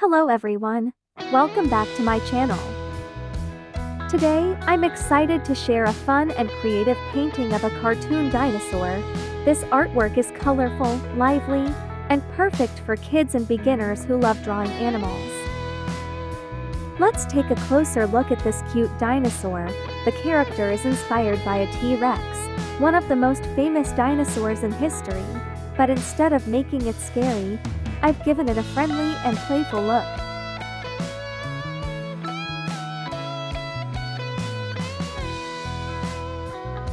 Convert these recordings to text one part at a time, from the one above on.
Hello everyone, welcome back to my channel. Today, I'm excited to share a fun and creative painting of a cartoon dinosaur. This artwork is colorful, lively, and perfect for kids and beginners who love drawing animals. Let's take a closer look at this cute dinosaur. The character is inspired by a T-Rex, one of the most famous dinosaurs in history, but instead of making it scary, I've given it a friendly and playful look.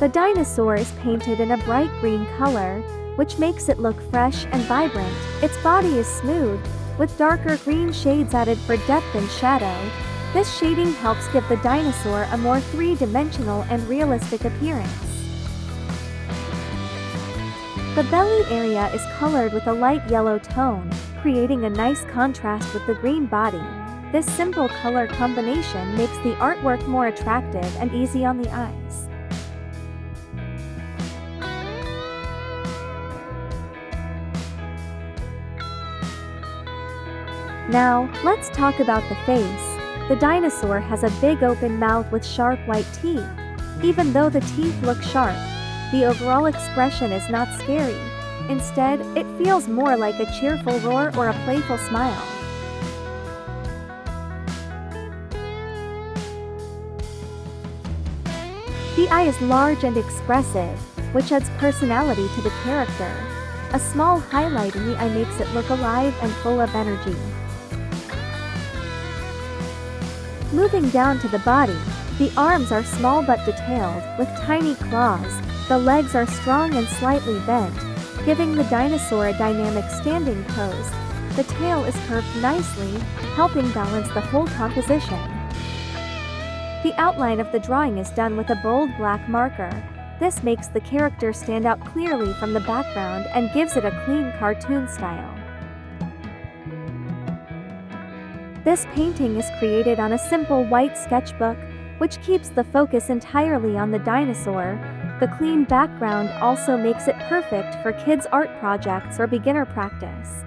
The dinosaur is painted in a bright green color, which makes it look fresh and vibrant. Its body is smooth, with darker green shades added for depth and shadow. This shading helps give the dinosaur a more three-dimensional and realistic appearance. The belly area is colored with a light yellow tone, creating a nice contrast with the green body. This simple color combination makes the artwork more attractive and easy on the eyes. Now, let's talk about the face. The dinosaur has a big open mouth with sharp white teeth. Even though the teeth look sharp, the overall expression is not scary. Instead, it feels more like a cheerful roar or a playful smile. The eye is large and expressive, which adds personality to the character. A small highlight in the eye makes it look alive and full of energy. Moving down to the body, the arms are small but detailed, with tiny claws. The legs are strong and slightly bent, giving the dinosaur a dynamic standing pose. The tail is curved nicely, helping balance the whole composition. The outline of the drawing is done with a bold black marker. This makes the character stand out clearly from the background and gives it a clean cartoon style. This painting is created on a simple white sketchbook, which keeps the focus entirely on the dinosaur. The clean background also makes it perfect for kids' art projects or beginner practice.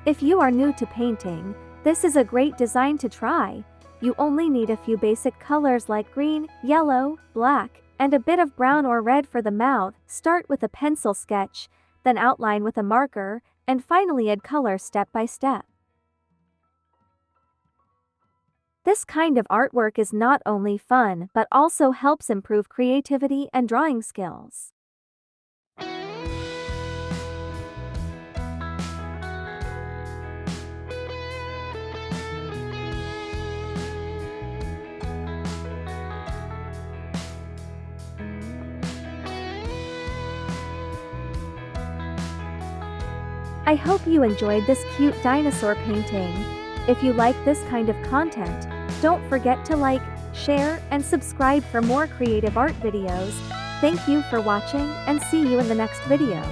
If you are new to painting, this is a great design to try. You only need a few basic colors like green, yellow, black, and a bit of brown or red for the mouth. Start with a pencil sketch, then outline with a marker, and finally add color step by step. This kind of artwork is not only fun but also helps improve creativity and drawing skills. I hope you enjoyed this cute dinosaur painting. If you like this kind of content, don't forget to like, share, and subscribe for more creative art videos. Thank you for watching and see you in the next video.